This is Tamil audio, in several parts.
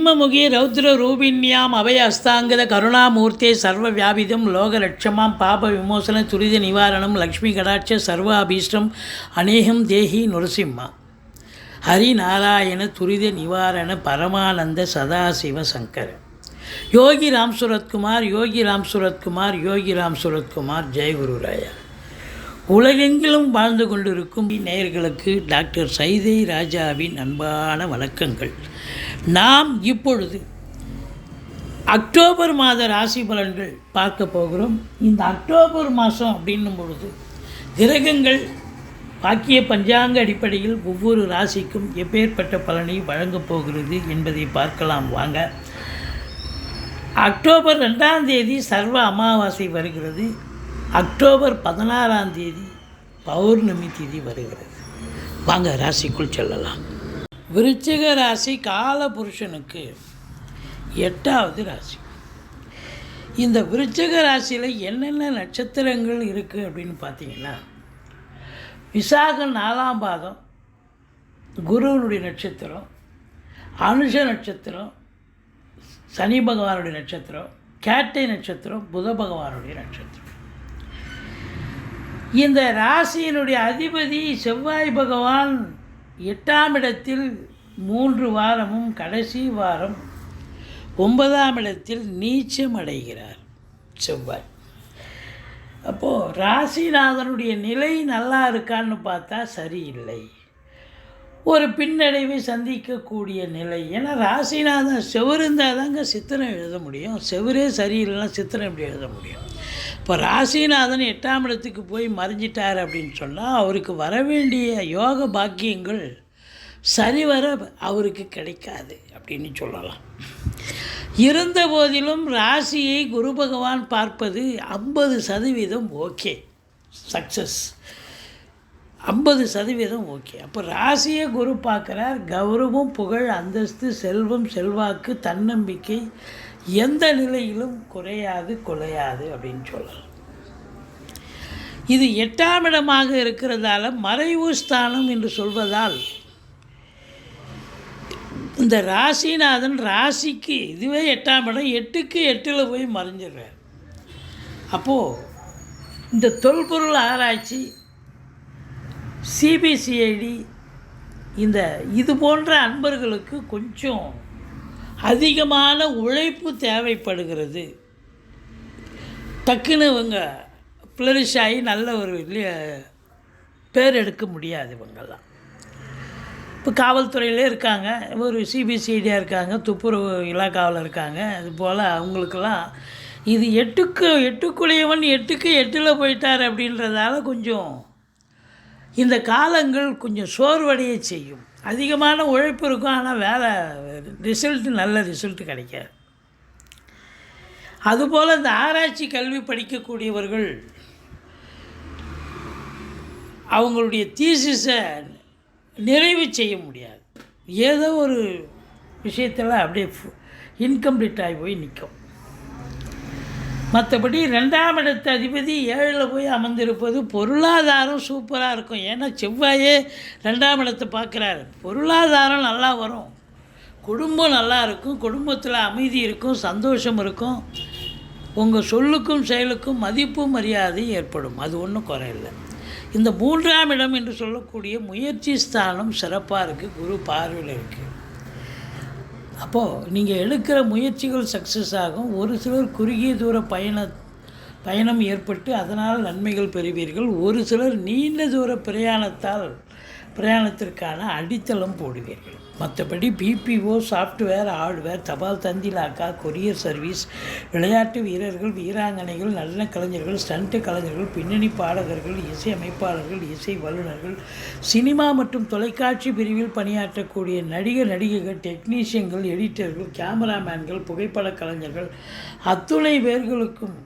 சிம்மமுகி ரௌத்ர ரூபிண்யாம் அபய அஸ்தாங்கத கருணாமூர்த்தே சர்வ வியாபிதம் லோகலட்சமாம் பாப விமோசன துரித நிவாரணம் லக்ஷ்மி கடாட்ச சர்வாபீஷ்டம் அநேகம் தேஹி நுரசிம்மா ஹரிநாராயண துரித நிவாரண பரமானந்த சதாசிவ சங்கர யோகி ராம் சுரத்குமார் யோகி ராம் சுரத்குமார் யோகி ராம் சுரத்குமார் ஜெயகுருராயா. உலகெங்கிலும் வாழ்ந்து கொண்டிருக்கும் நேயர்களுக்கு டாக்டர் சைதை ராஜாவின் அன்பான வணக்கங்கள். நாம் இப்பொழுது அக்டோபர் மாத ராசி பலன்கள் பார்க்க போகிறோம். இந்த அக்டோபர் மாதம் அப்படின்னும் பொழுது கிரகங்கள் வாக்கிய பஞ்சாங்க அடிப்படையில் ஒவ்வொரு ராசிக்கும் எப்பேற்பட்ட பலனை வழங்கப் போகிறது என்பதை பார்க்கலாம் வாங்க. அக்டோபர் 2ஆம் தேதி சர்வ அமாவாசை வருகிறது. அக்டோபர் 16ஆம் தேதி பௌர்ணமி திதி வருகிறது. வாங்க ராசிக்குள் செல்லலாம். விருச்சிக ராசி கால புருஷனுக்கு 8வது ராசி. இந்த விருச்சிக ராசியில் என்னென்ன நட்சத்திரங்கள் இருக்குது அப்படின்னு பார்த்தீங்கன்னா, விசாகம் 4ஆம் பாதம் குருவனுடைய நட்சத்திரம், அனுஷ நட்சத்திரம் சனி பகவானுடைய நட்சத்திரம், கேட்டை நட்சத்திரம் புத பகவானுடைய நட்சத்திரம். இந்த ராசியினுடைய அதிபதி செவ்வாய் பகவான் 8ஆம் இடத்தில் 3 வாரமும் கடைசி வாரம் 9ஆம் இடத்தில் நீச்சம் அடைகிறார் செவ்வாய். அப்போது ராசிநாதனுடைய நிலை நல்லா இருக்கான்னு பார்த்தா சரியில்லை, ஒரு பின்னடைவை சந்திக்கக்கூடிய நிலை. ஏன்னா ராசிநாதன் செவ்வறு இருந்தால் தாங்க சித்திரம் எழுத முடியும். செவரே சரியில்லைன்னா சித்திரம் எப்படி எழுத முடியும்? இப்போ ராசிநாதன் 8ஆம் இடத்துக்கு போய் மறைஞ்சிட்டார் அப்படின்னு சொன்னால் அவருக்கு வர வேண்டிய யோக பாக்கியங்கள் சரிவர அவருக்கு கிடைக்காது அப்படின்னு சொல்லலாம். இருந்த போதிலும் ராசியை குரு பகவான் பார்ப்பது 50% ஓகே, சக்ஸஸ் 50% ஓகே. அப்போ ராசியை குரு பார்க்குறார். கௌரவம், புகழ், அந்தஸ்து, செல்வம், செல்வாக்கு, தன்னம்பிக்கை எந்த நிலையிலும் குறையாது குலையாது அப்படின்னு சொல்லலாம். இது 8ஆம் இடமாக இருக்கிறதால மறைவு ஸ்தானம் என்று சொல்வதால் இந்த ராசிநாதன் ராசிக்கு இதுவே 8ஆம் இடம், 8க்கு 8ல் போய் மறைஞ்சிடுறார். அப்போது இந்த தொல்பொருள் ஆராய்ச்சி, சிபிசிஐடி இது போன்ற அன்பர்களுக்கு கொஞ்சம் அதிகமான உழைப்பு தேவைப்படுகிறது. டக்குன்னு இவங்க ஃப்ளரிஷ் ஆகி நல்ல ஒரு பேர் எடுக்க முடியாது. இவங்கெல்லாம் இப்போ காவல்துறையிலே இருக்காங்க, ஒரு சிபிசிஐடியாக இருக்காங்க, துப்புரவு இலாக்காவில் இருக்காங்க. அதுபோல் அவங்களுக்கெல்லாம் இது 8க்குடையவன் 8க்கு 8ல் போயிட்டார் அப்படின்றதால கொஞ்சம் இந்த காலங்கள் கொஞ்சம் சோர்வடைய செய்யும். அதிகமான உழைப்பு இருக்கும், ஆனால் வேலை நல்ல ரிசல்ட்டு கிடைக்காது. அதுபோல் இந்த ஆராய்ச்சி கல்வி படிக்கக்கூடியவர்கள் அவங்களுடைய தீசிஸை நிறைவு செய்ய முடியாது. ஏதோ ஒரு விஷயத்தில் அப்படியே இன்கம்ப்ளீட் ஆகி போய் நிற்கும். மற்றபடி 2ஆம் இடத்து அதிபதி 7ல் போய் அமர்ந்திருப்பது பொருளாதாரம் சூப்பராக இருக்கும். ஏன்னா செவ்வாயே 2ஆம் இடத்தை பார்க்குறாரு. பொருளாதாரம் நல்லா வரும், குடும்பம் நல்லா இருக்கும், குடும்பத்தில் அமைதி இருக்கும், சந்தோஷம் இருக்கும், உங்கள் சொல்லுக்கும் செயலுக்கும் மதிப்பு மரியாதை ஏற்படும். அது ஒன்றும் குறையில்லை. இந்த 3ஆம் இடம் என்று சொல்லக்கூடிய முயற்சி ஸ்தானம் சிறப்பாக இருக்குது, குரு பார்வையில் இருக்குது. அப்போது நீங்கள் எடுக்கிற முயற்சிகள் சக்ஸஸ் ஆகும். ஒரு சிலர் குறுகிய தூர பயணம் ஏற்பட்டு அதனால் நன்மைகள் பெறுவீர்கள். ஒரு சிலர் நீண்ட தூர பிரயாணத்திற்கான அடித்தளம் போடுவீர்கள். மற்றபடி பிபிஓ, சாஃப்ட்வேர், ஹார்ட்வேர், தபால் தந்தி இலாக்கா, கொரியர் சர்வீஸ், விளையாட்டு வீரர்கள், வீராங்கனைகள், நடன கலைஞர்கள், ஸ்டண்ட் கலைஞர்கள், பின்னணி பாடகர்கள், இசை அமைப்பாளர்கள், இசை வல்லுநர்கள், சினிமா மற்றும் தொலைக்காட்சி பிரிவில் பணியாற்றக்கூடிய நடிகைகள், டெக்னீஷியன்கள், எடிட்டர்கள், கேமராமேன்கள், புகைப்பட கலைஞர்கள் அத்துணை பேர்களுக்கும்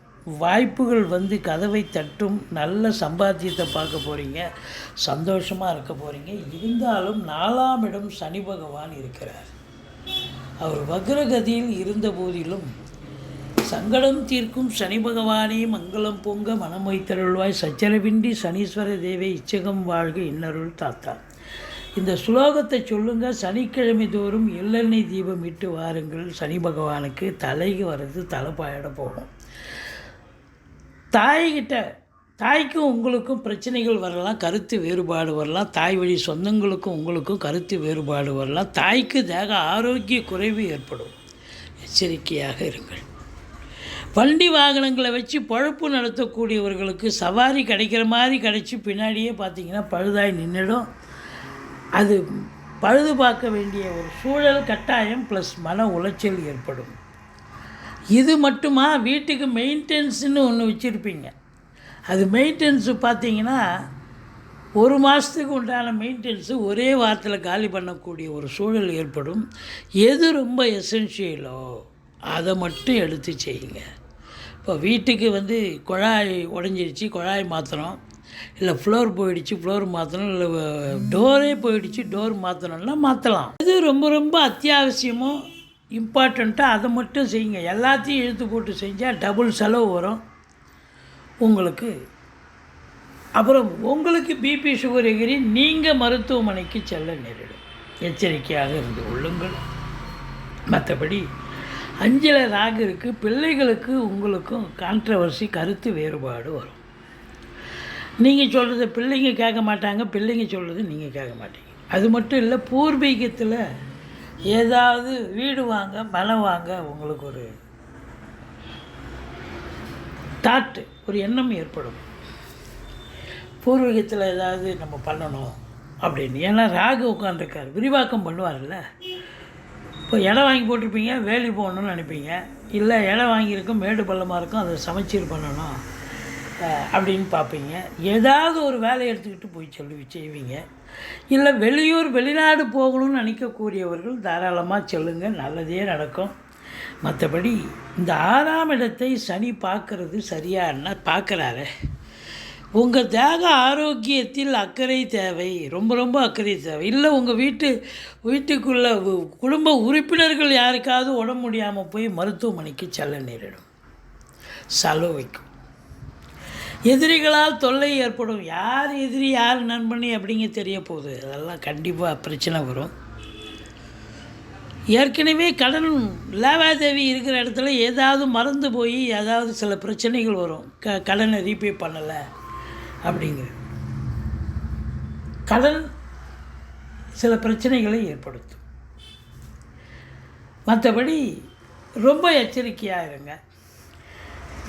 வாய்ப்புகள் வந்து கதவை தட்டும். நல்ல சம்பாத்தியத்தை பார்க்க போகிறீங்க, சந்தோஷமாக இருக்க போகிறீங்க. இருந்தாலும் 4ஆம் இடம் சனி பகவான் இருக்கிறார். அவர் வக்ரகதியில் இருந்த போதிலும் சங்கடம் தீர்க்கும் சனி பகவானே மங்களம் பொங்க மனம் வைத்தருள்வாய், சச்சரவின்றி சனீஸ்வர தேவை இச்சகம் வாழ்க இன்னருள் தாத்தா. இந்த ஸ்லோகத்தை சொல்லுங்கள். சனிக்கிழமை தோறும் எள்ளெண்ணெய் தீபம் இட்டு வாருங்கள். சனி பகவானுக்கு தலைக்கு வர்றது தலைப்பாயிட போகும். தாய்க்கும் உங்களுக்கும் பிரச்சனைகள் வரலாம், கருத்து வேறுபாடு வரலாம். தாய் வழி சொந்தங்களுக்கும் உங்களுக்கும் கருத்து வேறுபாடு வரலாம். தாய்க்கு தேக ஆரோக்கிய குறைவு ஏற்படும். எச்சரிக்கையாக இருங்கள். வண்டி வாகனங்களை வச்சு பழப்பு நடத்தக்கூடியவர்களுக்கு சவாரி கிடைக்கிற மாதிரி கிடைச்சி பின்னாடியே பார்த்திங்கன்னா பழுதாய் நின்றுடும். அது பழுது பார்க்க வேண்டிய ஒரு சூழல் கட்டாயம் ப்ளஸ் மன உளைச்சல் ஏற்படும். இது மட்டுமா, வீட்டுக்கு மெயின்டெனன்ஸ்னு ஒன்று வச்சுருப்பீங்க. அது மெயின்டெனன்ஸு பார்த்திங்கன்னா 1 மாதத்துக்கு உண்டான மெயின்டெனன்ஸு ஒரே வாரத்தில் காலி பண்ணக்கூடிய ஒரு சூழல் ஏற்படும். எது ரொம்ப எசென்ஷியலோ அதை மட்டும் எடுத்து செய்யுங்க. இப்போ வீட்டுக்கு குழாய் உடஞ்சிருச்சு, குழாய் மாற்றணும், இல்லை ஃப்ளோர் போயிடுச்சு, ஃப்ளோர் மாற்றணும், இல்லை டோரே போயிடுச்சு, டோர் மாற்றணும்னா மாற்றலாம். இது ரொம்ப ரொம்ப அத்தியாவசியமோ இம்பார்ட்டண்ட்டாக அதை மட்டும் செய்யுங்க. எல்லாத்தையும் இழுத்து போட்டு செஞ்சால் டபுள் செலவு வரும் உங்களுக்கு. அப்புறம் உங்களுக்கு பிபி சுகர் எகிரி நீங்கள் மருத்துவமனைக்கு செல்ல நேரிடும். எச்சரிக்கையாக இருந்து கொள்ளுங்கள். மற்றபடி 5ல் ராகு இருக்குது. பிள்ளைகளுக்கு உங்களுக்கும் கான்ட்ரவர்சி, கருத்து வேறுபாடு வரும். நீங்கள் சொல்கிறத பிள்ளைங்க கேட்க மாட்டாங்க, பிள்ளைங்க சொல்கிறது நீங்கள் கேட்க மாட்டீங்க. அது மட்டும் இல்லை, பூர்வீகத்தில் ஏதாவது வீடு வாங்க, மனம் வாங்க உங்களுக்கு ஒரு தாட்டு, ஒரு எண்ணம் ஏற்படும். பூர்வீகத்தில் ஏதாவது நம்ம பண்ணணும் அப்படின்னு. ஏன்னா ராகு உட்காந்துருக்கார், விரிவாக்கம் பண்ணுவார்ல. இப்போ இடம் வாங்கி போட்டிருப்பீங்க, வேலி போகணுன்னு நினைப்பீங்க. இல்லை இடம் வாங்கியிருக்கும், மேடு பள்ளமாக இருக்கும், அதை சமைச்சீர் பண்ணணும் அப்படின்னு பார்ப்பீங்க. ஏதாவது ஒரு வேலையை எடுத்துக்கிட்டு போய் செய்வீங்க. இல்லை வெளிநாடு போகணும்னு நினைக்கக்கூடியவர்கள் தாராளமாக சொல்லுங்கள், நல்லதே நடக்கும். மற்றபடி இந்த 6ஆம் இடத்தை சனி பார்க்கறது சரியானா பார்க்குறாரு. உங்கள் தேக ஆரோக்கியத்தில் அக்கறை தேவை, ரொம்ப ரொம்ப அக்கறை தேவை. இல்லை உங்கள் வீட்டுக்குள்ளே குடும்ப உறுப்பினர்கள் யாருக்காவது உடம்பு முடியாமல் போய் மருத்துவமனைக்கு செல்ல நேரிடும், செலவு வைக்கும். எதிரிகளால் தொல்லை ஏற்படும். யார் எதிரி யார் நண்பனி அப்படிங்க தெரிய போகுது. அதெல்லாம் கண்டிப்பாக பிரச்சனை வரும். ஏற்கனவே கடன் லாவாதேவி இருக்கிற இடத்துல ஏதாவது மறந்து போய் ஏதாவது சில பிரச்சனைகள் வரும். கடனை ரீபே பண்ணலை அப்படிங்கிற கடன் சில பிரச்சனைகளை ஏற்படுத்தும். மற்றபடி ரொம்ப எச்சரிக்கையாக இருங்க.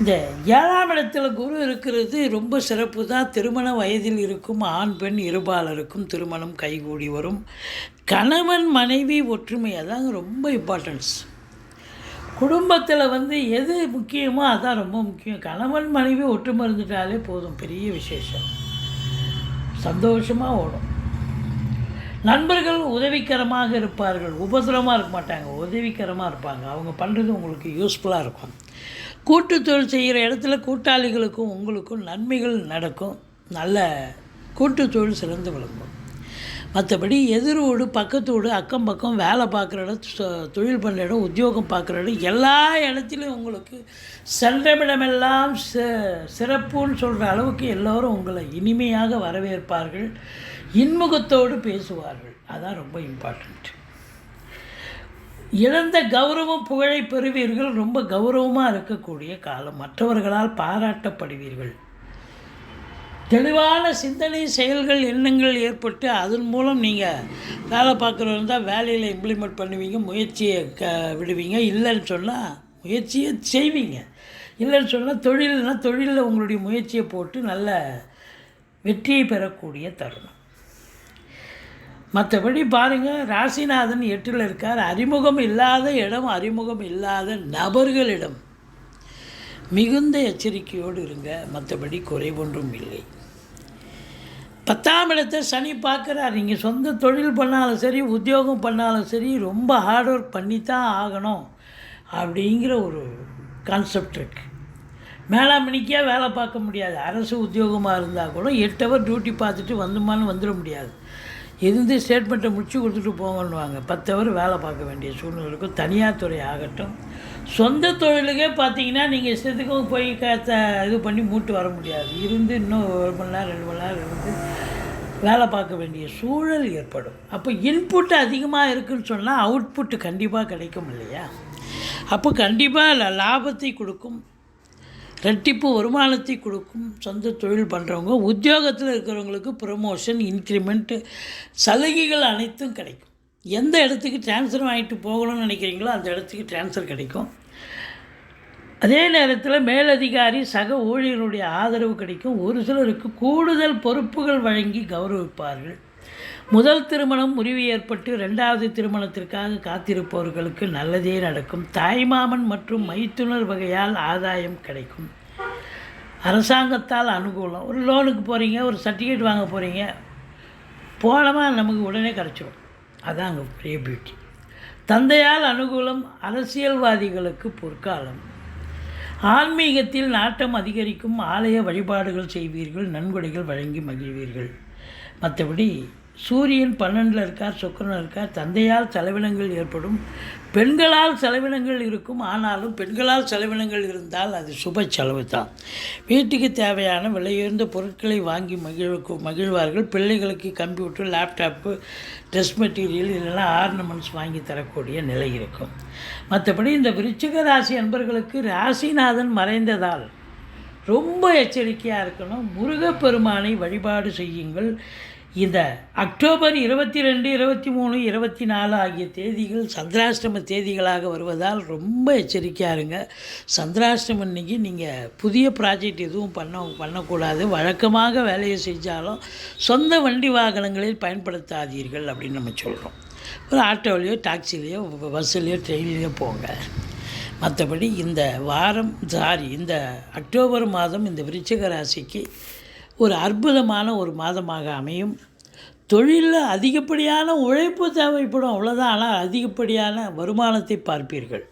இந்த 7ஆம் இடத்துல குரு இருக்கிறது ரொம்ப சிறப்பு தான். திருமண வயதில் இருக்கும் ஆண் பெண் இருபாலருக்கும் திருமணம் கைகூடி வரும். கணவன் மனைவி ஒற்றுமை, அதாங்க ரொம்ப இம்பார்ட்டன்ஸ். குடும்பத்தில் எது முக்கியமோ அதான் ரொம்ப முக்கியம். கணவன் மனைவி ஒற்றுமை இருந்துட்டாலே போதும், பெரிய விசேஷம், சந்தோஷமாக ஓடும். நண்பர்கள் உதவிகரமாக இருப்பார்கள், உபத்திரமாக இருக்க மாட்டாங்க, உதவிகரமாக இருப்பாங்க. அவங்க பண்ணுறது உங்களுக்கு யூஸ்ஃபுல்லாக இருக்கும். கூட்டு தொழில் செய்கிற இடத்துல கூட்டாளிகளுக்கும் உங்களுக்கும் நன்மைகள் நடக்கும். நல்ல கூட்டு தொழில் சிறந்து விளங்கும். மற்றபடி எதிரோடு பக்கத்தோடு அக்கம் பக்கம் வேலை பார்க்குற இடம், தொழில் பண்ணுற இடம், உத்தியோகம் பார்க்குற இடம், எல்லா இடத்துலையும் உங்களுக்கு சென்றமிடமெல்லாம் சிறப்புன்னு சொல்கிற அளவுக்கு எல்லோரும் உங்களை இனிமையாக வரவேற்பார்கள், இன்முகத்தோடு பேசுவார்கள். அதான் ரொம்ப இம்பார்ட்டண்ட். இழந்த கௌரவம் புகழை பெறுவீர்கள். ரொம்ப கௌரவமாக இருக்கக்கூடிய காலம். மற்றவர்களால் பாராட்டப்படுவீர்கள். தெளிவான சிந்தனை, செயல்கள், எண்ணங்கள் ஏற்பட்டு அதன் மூலம் நீங்கள் வேலை பார்க்குறவங்க இருந்தால் வேலையில் இம்ப்ளிமெண்ட் பண்ணுவீங்க, முயற்சியை விடுவீங்க. இல்லைன்னு சொன்னால் முயற்சியை செய்வீங்க. இல்லைன்னு சொன்னால் தொழிலில் உங்களுடைய முயற்சியை போட்டு நல்ல வெற்றியை பெறக்கூடிய தருணம். மற்றபடி பாருங்கள், ராசிநாதன் 8ல் இருக்கார். அறிமுகம் இல்லாத இடம், அறிமுகம் இல்லாத நபர்களிடம் மிகுந்த எச்சரிக்கையோடு இருங்க. மற்றபடி குறைவொன்றும் இல்லை. 10ஆம் இடத்தை சனி பார்க்குறார். நீங்கள் சொந்த தொழில் பண்ணாலும் சரி, உத்தியோகம் பண்ணாலும் சரி, ரொம்ப ஹார்ட் ஒர்க் பண்ணித்தான் ஆகணும் அப்படிங்கிற ஒரு கான்செப்ட் இருக்குது. மேலாமணிக்காக வேலை பார்க்க முடியாது. அரசு உத்தியோகமாக இருந்தால் கூட 8 ஹவர் டியூட்டி பார்த்துட்டு வந்துட முடியாது. இருந்து ஸ்டேட்மெண்ட்டை முடிச்சு கொடுத்துட்டு போங்கன்னுவாங்க. 10 ஹவர் வேலை பார்க்க வேண்டிய சூழ்நிலை இருக்கும். தனியார் துறை ஆகட்டும், சொந்த தொழிலுக்கே பார்த்தீங்கன்னா நீங்கள் இஷ்டத்துக்கும் போய் இது பண்ணி மூட்டு வர முடியாது. இருந்து இன்னும் 1 மணி நேரம் 2 மணி நேரம் இருந்து வேலை பார்க்க வேண்டிய சூழல் ஏற்படும். அப்போ இன்புட் அதிகமாக இருக்குதுன்னு சொன்னால் அவுட்புட்டு கண்டிப்பாக கிடைக்கும் இல்லையா? அப்போ கண்டிப்பாக லாபத்தை கொடுக்கும், ரெட்டிப்பு வருமானத்தை கொடுக்கும். சொந்த தொழில் பண்ணுறவங்க, உத்தியோகத்தில் இருக்கிறவங்களுக்கு ப்ரமோஷன், இன்க்ரிமெண்ட்டு, சலுகைகள் அனைத்தும் கிடைக்கும். எந்த இடத்துக்கு ட்ரான்ஸ்ஃபர் வாங்கிட்டு போகணும்னு நினைக்கிறீங்களோ அந்த இடத்துக்கு ட்ரான்ஸ்ஃபர் கிடைக்கும். அதே நேரத்தில் மேலதிகாரி சக ஊழியர்களுடைய ஆதரவு கிடைக்கும். ஒரு சிலருக்கு கூடுதல் பொறுப்புகள் வழங்கி கௌரவிப்பார்கள். முதல் திருமணம் முறிவு ஏற்பட்டு 2வது திருமணத்திற்காக காத்திருப்பவர்களுக்கு நல்லதே நடக்கும். தாய்மாமன் மற்றும் மைத்துனர் வகையால் ஆதாயம் கிடைக்கும். அரசாங்கத்தால் அனுகூலம். ஒரு லோனுக்கு போகிறீங்க, ஒரு சர்டிஃபிகேட் வாங்க போகிறீங்க, போனமாக நமக்கு உடனே கிடச்சிடும். அதான் அங்கே பெரிய பியூட்டி. தந்தையால் அனுகூலம். அரசியல்வாதிகளுக்கு பொற்காலம். ஆன்மீகத்தில் நாட்டம் அதிகரிக்கும். ஆலய வழிபாடுகள் செய்வீர்கள், நன்கொடைகள் வழங்கி மகிழ்வீர்கள். மற்றபடி சூரியன் 12ல் இருக்கார், சுக்கிரன் இருக்கார். தந்தையால் செலவினங்கள் ஏற்படும். பெண்களால் செலவினங்கள் இருக்கும். ஆனாலும் பெண்களால் செலவினங்கள் இருந்தால் அது சுப செலவு தான். வீட்டுக்கு தேவையான விலையுயர்ந்த பொருட்களை வாங்கி மகிழ்வார்கள். பிள்ளைகளுக்கு கம்ப்யூட்டர், லேப்டாப்பு, ட்ரெஸ் மெட்டீரியல் இல்லைன்னா ஆர்னமெண்ட்ஸ் வாங்கி தரக்கூடிய நிலை இருக்கும். மற்றபடி இந்த விருச்சிக ராசி அன்பர்களுக்கு ராசிநாதன் மறைந்ததால் ரொம்ப எச்சரிக்கையாக இருக்கணும். முருகப்பெருமானை வழிபாடு செய்யுங்கள். இந்த அக்டோபர் 22, 23, 24 ஆகிய தேதிகள் சந்திராஷ்டம தேதிகளாக வருவதால் ரொம்ப எச்சரிக்கையாக இருங்க. சந்திராஷ்டமம் அன்றைக்கி நீங்கள் புதிய ப்ராஜெக்ட் எதுவும் பண்ணக்கூடாது. வழக்கமாக வேலையை செஞ்சாலும் சொந்த வண்டி வாகனங்களில் பயன்படுத்தாதீர்கள் அப்படின்னு நம்ம சொல்கிறோம். ஒரு ஆட்டோவிலையோ, டாக்ஸிலேயோ, பஸ்ஸுலேயோ, ட்ரெயின்லேயோ போங்க. மற்றபடி இந்த இந்த அக்டோபர் மாதம் இந்த விருச்சிக ராசிக்கு ஒரு அற்புதமான ஒரு மாதமாக அமையும். தொழிலில் அதிகப்படியான உழைப்பு தேவைப்படும், அவ்வளோதான். ஆனால் அதிகப்படியான வருமானத்தை பார்ப்பீர்கள்.